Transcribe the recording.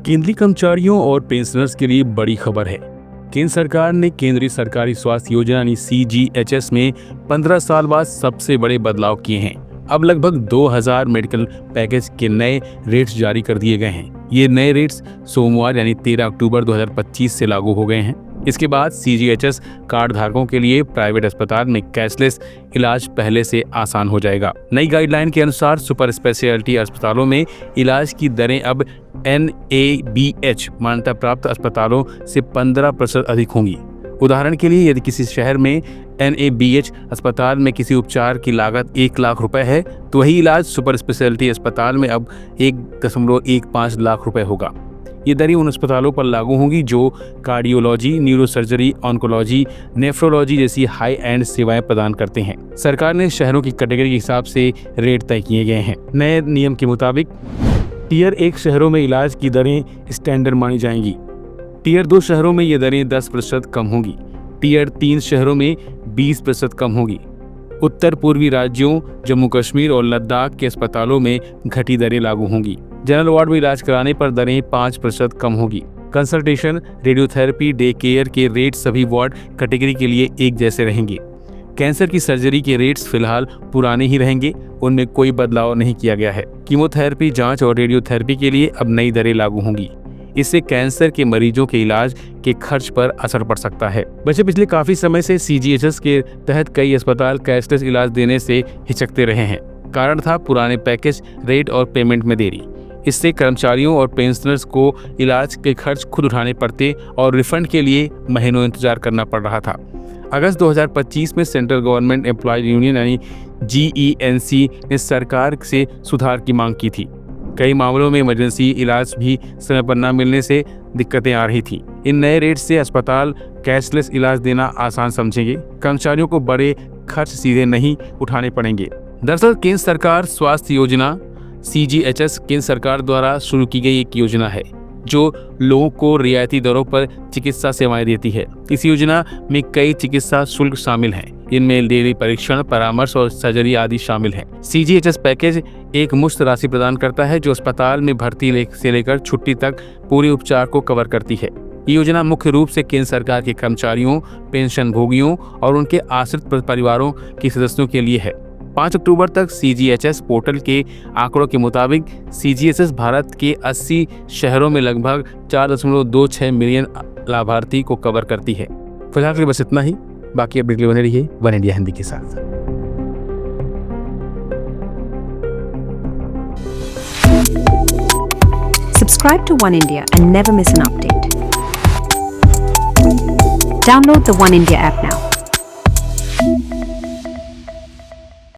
केंद्रीय कर्मचारियों और पेंशनर्स के लिए बड़ी खबर है। केंद्र सरकार ने केंद्रीय सरकारी स्वास्थ्य योजना यानी CGHS में 15 साल बाद सबसे बड़े बदलाव किए हैं। अब लगभग 2000 मेडिकल पैकेज के नए रेट्स जारी कर दिए गए हैं। ये नए रेट्स सोमवार यानी 13 अक्टूबर 2025 से लागू हो गए हैं। इसके बाद CGHS कार्ड धारकों के लिए प्राइवेट अस्पताल में कैशलेस इलाज पहले से आसान हो जाएगा। नई गाइडलाइन के अनुसार सुपर स्पेशलिटी अस्पतालों में इलाज की दरें अब NABH मान्यता प्राप्त अस्पतालों से 15% अधिक होंगी। उदाहरण के लिए यदि किसी शहर में NABH अस्पताल में किसी उपचार की लागत 1 लाख रुपए है तो वही इलाज सुपर स्पेशलिटी अस्पताल में अब 1.15 लाख रुपए होगा। ये दरें उन अस्पतालों पर लागू होंगी जो कार्डियोलॉजी, न्यूरोसर्जरी, ऑन्कोलॉजी, नेफ्रोलॉजी जैसी हाई एंड सेवाएं प्रदान करते हैं। सरकार ने शहरों की कैटेगरी के हिसाब से रेट तय किए गए हैं। नए नियम के मुताबिक टीयर 1 शहरों में इलाज की दरें स्टैंडर्ड मानी जाएंगी। टीयर 2 शहरों में ये दरें 10% कम होगी। टीयर 3 शहरों में 20% कम होगी। उत्तर पूर्वी राज्यों जम्मू कश्मीर और लद्दाख के अस्पतालों में घटी दरें लागू होंगी। जनरल वार्ड में इलाज कराने पर दरें 5% कम होगी। कंसल्टेशन, रेडियोथेरेपी, डे केयर के रेट सभी वार्ड कैटेगरी के लिए एक जैसे रहेंगे। कैंसर की सर्जरी के रेट्स फिलहाल पुराने ही रहेंगे, उनमें कोई बदलाव नहीं किया गया है। कीमोथेरेपी जांच और रेडियोथेरेपी के लिए अब नई दरें लागू होंगी। इससे कैंसर के मरीजों के इलाज के खर्च पर असर पड़ सकता है। वैसे पिछले काफी समय से CGHS के तहत कई अस्पताल कैशलेस इलाज देने से हिचकते रहे हैं। कारण था पुराने पैकेज रेट और पेमेंट में देरी। इससे कर्मचारियों और पेंशनर्स को इलाज के खर्च खुद उठाने पड़ते और रिफंड के लिए महीनों इंतजार करना पड़ रहा था। अगस्त 2025 में सेंट्रल गवर्नमेंट एम्प्लॉयज यूनियन यानी GENC ने सरकार से सुधार की मांग की थी। कई मामलों में इमरजेंसी इलाज भी समय पर न मिलने से दिक्कतें आ रही थी। इन नए रेट से अस्पताल कैशलेस इलाज देना आसान समझेंगे। कर्मचारियों को बड़े खर्च सीधे नहीं उठाने पड़ेंगे। दरअसल केंद्र सरकार स्वास्थ्य योजना CGHS केंद्र सरकार द्वारा शुरू की गई एक योजना है जो लोगों को रियायती दरों पर चिकित्सा सेवाएं देती है। इस योजना में कई चिकित्सा शुल्क शामिल हैं। इनमें डेली परीक्षण, परामर्श और सर्जरी आदि शामिल हैं। CGHS पैकेज एक मुश्त राशि प्रदान करता है जो अस्पताल में भर्ती से लेकर छुट्टी तक पूरे उपचार को कवर करती है। ये योजना मुख्य रूप से केंद्र सरकार के कर्मचारियों, पेंशन भोगियों और उनके आश्रित परिवारों के सदस्यों के लिए है। 5 अक्टूबर तक CGHS पोर्टल के आंकड़ों के मुताबिक CGHS भारत के 80 शहरों में लगभग 4.26 मिलियन लाभार्थी को कवर करती है। फिलहाल के लिए बस इतना ही। बाकी अपडेट के लिए बने रहिए वन इंडिया हिंदी के साथ। Subscribe to One India and never miss an update. Download the One India app now.